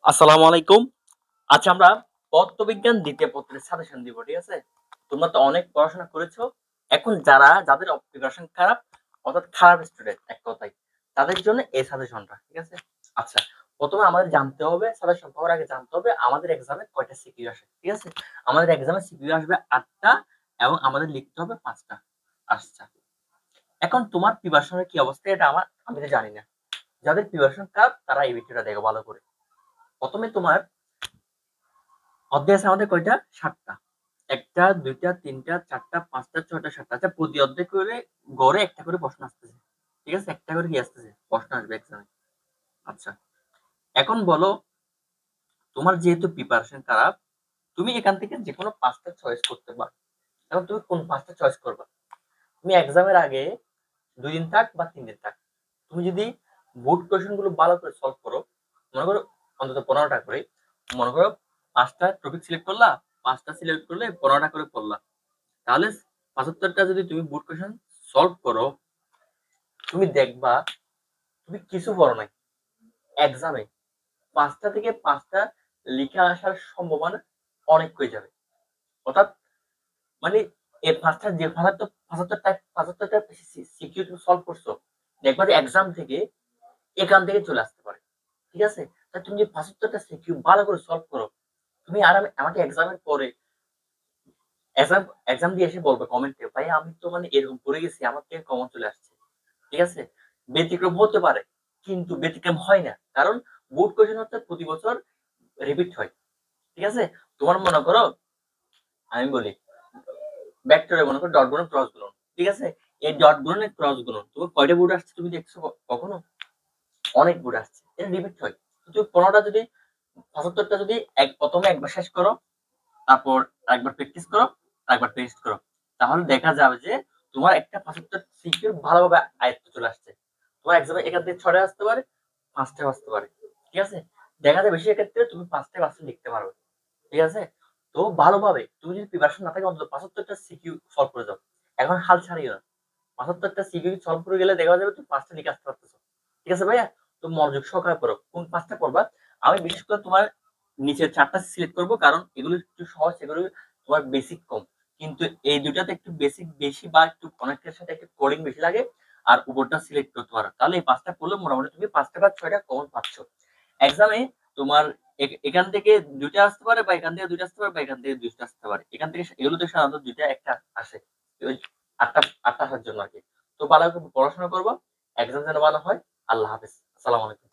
আসসালামু আলাইকুম। আচ্ছা আমরা পদার্থবিজ্ঞান ২য় পত্রের সাজেশন দিব। ঠিক আছে? তোমরা তো অনেক পড়াশোনা করেছো। এখন যাদের প্রিপারেশন খারাপ অর্থাৎ খারাপ স্টুডেন্ট এক কথায়, তাদের জন্য এই সাজেশনটা। ঠিক আছে? আচ্ছা, ১ম এ আমাদের জানতে হবে সাজেশন পাওয়ার আগে জানতে হবে আমাদের এক্সামে কয়টা সিকিউ আসে। ঠিক আছে? আমাদের এক্সামে সিকিউ আসবে ৮ টা এবং আমাদের লিখতে হবে ৫ টা। আচ্ছা। এখন তোমার প্রিপারেশন এর কি অবস্থা এটা আমি তো জানি না। যাদের প্রিপারেশন খারাপ তারা এই ভিডিওটা দেখো ভালো করে। ১ম এ তোমার অধ্যায় আছে আমাদের কয়টা? ৭ টা। ১ টা, ২ টা, ৩ টা, ৪ টা, ৫ টা, ৬ টা, ৭ টা। আচ্ছা প্রতি অধ্যায় করে গড়ে একটা করে প্রশ্ন আসতেছে। ঠিক আছে? একটা করে কি আসতেছে? প্রশ্ন আসবে এক্সামে। আচ্ছা। এখন বলো তোমার যেহেতু প্রিপারেশন খারাপ, তুমি এখান থেকে যেকোনো ৫ টা চয়েস করতে পারো। এখন তুমি কোন ৫ টা চয়েস করবা? তুমি এক্সামের আগে ২ দিন থাক বা ৩ দিন থাক। তুমি যদি বোর্ড কোয়েশ্চেন গুলো ভালো করে সলভ করো, মনে করো অন্তত ১৫ টা করে, মনে করো ৫ টা টপিক সিলেক্ট করলা, ৫ টা সিলেক্ট করলে ১৫ টা করে পড়লা। তাহলে ৭৫ টা যদি তুমি বোর্ড কোয়েশ্চেন সলভ করো, তুমি দেখবা তুমি কিছু পড়ো নাই। এক্সামে ৫ টা থেকে ৫ টা লিখে আসার সম্ভাবনা অনেক হয়ে যাবে। অর্থাৎ মানে এই ৫ টা যে ৭৫ টা সিকিউ তুমি সলভ করছো, দেখবা যে এক্সাম থেকে এখান থেকে চলে আসতে পারে। ঠিক আছে? তাই তুমি যে ৭৫ টা সিকিউ ভালো করে সলভ করো, তুমি আমাকে এক্সামের পরে এক্সাম এক্সাম দিয়ে এসে বলবে কমেন্টে, "ভাই আমি তো মানে এরকম পড়ে গেছি, আমার থেকে কমন চলে আসছে।" ঠিক আছে? ব্যতিক্রম হতে পারে, কিন্তু ব্যতিক্রম হয় না। কারণ বোর্ড কোয়েশ্চেন হচ্ছে প্রতি বছর রিপিট হয়। ঠিক আছে? তোমার মনে করো আমি বলি, ভেক্টরে মনে করো ডট গুণন, ক্রস গুণন। ঠিক আছে? এই ডট গুণনের ক্রস গুণন তোমার কয়টা বোর্ড আসছে তুমি দেখছো কখনো? অনেক বোর্ড আসছে। এটা রিপিট হয়। তুমি ১৫ টা যদি ৭৫ টা যদি ১ম এ একবার শেষ করো, তারপর আরেকবার প্র্যাকটিস করো, আরেকবার টেস্ট করো। তাহলে দেখা যাবে যে তোমার একটা ৭৫ সিকিউ ভালোভাবে আয়ত্তে চলে আসছে। তোমার এক্সামে এখান থেকে ৬ টা আসতে পারে, ৫ টাও আসতে পারে। ঠিক আছে? দেখা যায় বেশির ক্ষেত্রে তুমি ৫ টায় ৫ টা লিখতে পারবে। ঠিক আছে? তো ভালোভাবে তুমি যদি প্রিপারেশন না থাকে অন্তত ৭৫ টা সিকিউ সলভ করে যাও। এখন হাল ছাড়িও না। ৭৫ টা সিকিউ সলভ করে গেলে দেখা যাবে তুমি ৫ টা লিখে আসতে পারতেছো। ঠিক আছে ভাইয়া? তো মনোযোগ সহকারে পড়ো। কোন ৫ টা পড়বা? আমি বিশেষ করে তোমার নিচের ৪ টা সিলেক্ট করব কারণ এগুলো একটু সহজ, এগুলো তোমার বেসিক কম। কিন্তু এই ২ টাতে একটু বেসিক বেশি বা একটু অনেকের সাথে একটু কোডিং বেশি লাগে। আর উপরটা সিলেক্ট করতে পারো। তাহলে এই ৫ টা পড়লে মোটামুটি তুমি ৫ টা বা ৬ টা কমন পাচ্ছ। এক্সামে তোমার এখান থেকে ২ টা আসতে পারে বা এখান থেকে ২ টা আসতে পারে বা এখান থেকে ২ টা আসতে পারে। এখান থেকে এগুলোতে সাধারণত ২ টা ১ টা আসে। ওই ৮ টা আসার জন্য আরকি। তো ভালো করে পড়াশোনা করবা। এক্সাম যেন ভালো হয়। আল্লাহ হাফেজ। আসসালামু আলাইকুম।